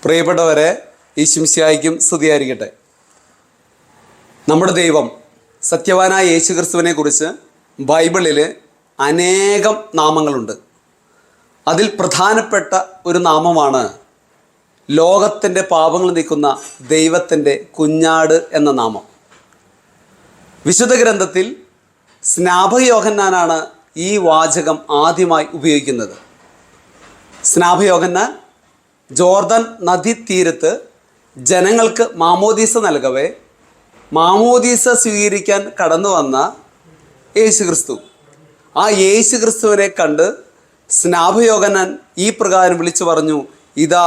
പ്രിയപ്പെട്ടവരെ, ഈശുമിശിഹായ്ക്കും സ്തുതിയായിരിക്കട്ടെ. നമ്മുടെ ദൈവം സത്യവാനായ യേശുക്രിസ്തുവിനെ കുറിച്ച് ബൈബിളിൽ അനേകം നാമങ്ങളുണ്ട്. അതിൽ പ്രധാനപ്പെട്ട ഒരു നാമമാണ് ലോകത്തിൻ്റെ പാപങ്ങൾ നീക്കുന്ന ദൈവത്തിൻ്റെ കുഞ്ഞാട് എന്ന നാമം. വിശുദ്ധ ഗ്രന്ഥത്തിൽ സ്നാപകയോഹന്നാനാണ് ഈ വാചകം ആദ്യമായി ഉപയോഗിക്കുന്നത്. സ്നാപകയോഹന്നാൻ ജോർദാൻ നദീതീരത്ത് ജനങ്ങൾക്ക് മാമോദീസ നൽകവേ മാമോദീസ സ്വീകരിക്കാൻ കടന്നു വന്ന യേശുക്രിസ്തു, ആ യേശുക്രിസ്തുവിനെ കണ്ട് സ്നാപകയോഹന്നാൻ ഈ പ്രകാരം വിളിച്ചു പറഞ്ഞു, ഇതാ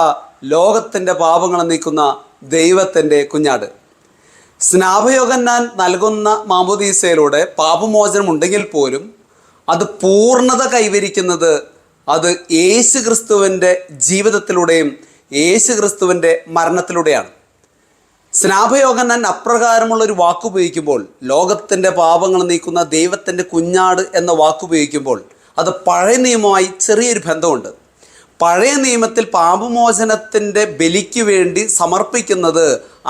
ലോകത്തിൻ്റെ പാപങ്ങൾ നീക്കുന്ന ദൈവത്തിൻ്റെ കുഞ്ഞാട്. സ്നാപകയോഹന്നാൻ നൽകുന്ന മാമോദീസയിലൂടെ പാപമോചനം ഉണ്ടെങ്കിൽ പോലും അത് പൂർണ്ണത കൈവരിക്കുന്നത് അത് യേശുക്രിസ്തുവിൻ്റെ ജീവിതത്തിലൂടെയും യേശുക്രിസ്തുവിൻ്റെ മരണത്തിലൂടെയാണ്. സ്നാപകയോഹന്നാൻ അപ്രകാരമുള്ളൊരു വാക്കുപയോഗിക്കുമ്പോൾ, ലോകത്തിൻ്റെ പാപങ്ങൾ നീക്കുന്ന ദൈവത്തിൻ്റെ കുഞ്ഞാട് എന്ന വാക്കുപയോഗിക്കുമ്പോൾ അത് പഴയ നിയമവുമായി ചെറിയൊരു ബന്ധമുണ്ട്. പഴയ നിയമത്തിൽ പാപമോചനത്തിൻ്റെ ബലിക്ക് വേണ്ടി സമർപ്പിക്കുന്നത്,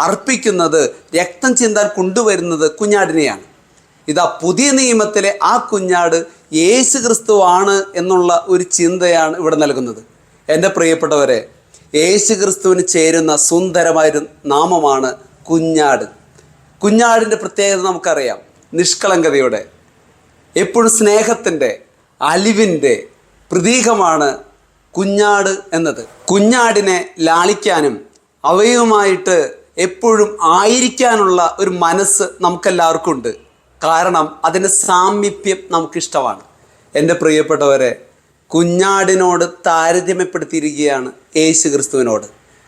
അർപ്പിക്കുന്നത്, രക്തം ചിന്താൻ കൊണ്ടുവരുന്നത് കുഞ്ഞാടിനെയാണ്. ഇതാ പുതിയ നിയമത്തിലെ ആ കുഞ്ഞാട് യേശുക്രിസ്തുവാണ് എന്നുള്ള ഒരു ചിന്തയാണ് ഇവിടെ നൽകുന്നത്. എൻ്റെ പ്രിയപ്പെട്ടവരെ, യേശുക്രിസ്തുവിന് ചേരുന്ന സുന്ദരമായൊരു നാമമാണ് കുഞ്ഞാട്. കുഞ്ഞാടിൻ്റെ പ്രത്യേകത നമുക്കറിയാം. നിഷ്കളങ്കതയുടെ, എപ്പോഴും സ്നേഹത്തിൻ്റെ, അലിവിൻ്റെ പ്രതീകമാണ് കുഞ്ഞാട് എന്നത്. കുഞ്ഞാടിനെ ലാളിക്കാനും അവയുമായിട്ട് എപ്പോഴും ആയിരിക്കാനുള്ള ഒരു മനസ്സ് നമുക്കെല്ലാവർക്കും ഉണ്ട്. കാരണം അതിൻ്റെ സാമീപ്യം നമുക്കിഷ്ടമാണ്. എൻ്റെ പ്രിയപ്പെട്ടവരെ, കുഞ്ഞാടിനോട് താരതമ്യപ്പെടുത്തിയിരിക്കുകയാണ് യേശുക്രിസ്തുവിനോട്.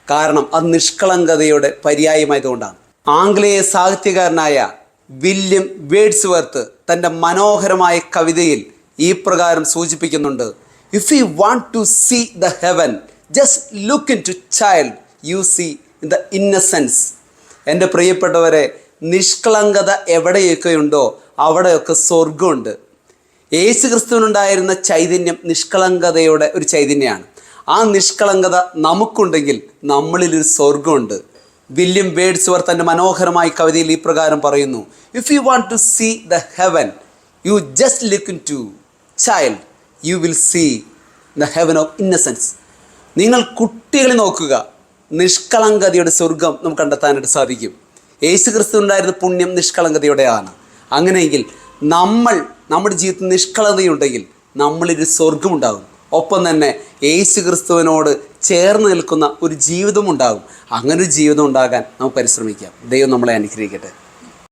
കാരണം അത് നിഷ്കളങ്കതയുടെ പര്യായമായതുകൊണ്ടാണ്. ആംഗ്ലേയ സാഹിത്യകാരനായ വില്യം വേഡ്സ്വർത്ത് തൻ്റെ മനോഹരമായ കവിതയിൽ ഈ പ്രകാരം സൂചിപ്പിക്കുന്നുണ്ട്, if you want to see the heaven, just look in to child, you see in the innocence. എൻ്റെ പ്രിയപ്പെട്ടവരെ, നിഷ്കളങ്കത എവിടെയൊക്കെയുണ്ടോ അവിടെയൊക്കെ സ്വർഗമുണ്ട്. യേശുക്രിസ്തുവിനുണ്ടായിരുന്ന ചൈതന്യം നിഷ്കളങ്കതയുടെ ഒരു ചൈതന്യമാണ്. ആ നിഷ്കളങ്കത നമുക്കുണ്ടെങ്കിൽ നമ്മളിലൊരു സ്വർഗമുണ്ട്. വില്യം വേഡ്സ്വർത്ത് തൻ്റെ മനോഹരമായ കവിതയിൽ ഈ പ്രകാരം പറയുന്നു, if you want to see the heaven, you just look in to child, you will see the heaven of innocence. നിങ്ങൾ കുട്ടികളെ നോക്കുക, നിഷ്കളങ്കതയുടെ സ്വർഗം നമുക്ക് കണ്ടെത്താനായിട്ട് സാധിക്കും. യേശുക്രിസ്തുവിനുണ്ടായിരുന്ന പുണ്യം നിഷ്കളങ്കതയുടെയാണ്. അങ്ങനെയെങ്കിൽ നമ്മുടെ ജീവിതത്തിൽ നിഷ്കളങ്കതയുണ്ടെങ്കിൽ നമ്മളിലൊരു സ്വർഗമുണ്ടാകും. ഒപ്പം തന്നെ യേശുക്രിസ്തുവിനോട് ചേർന്ന് നിൽക്കുന്ന ഒരു ജീവിതം ഉണ്ടാകും. അങ്ങനൊരു ജീവിതം ഉണ്ടാകാൻ നമുക്ക് പരിശ്രമിക്കാം. ദൈവം നമ്മളെ അനുഗ്രഹിക്കട്ടെ.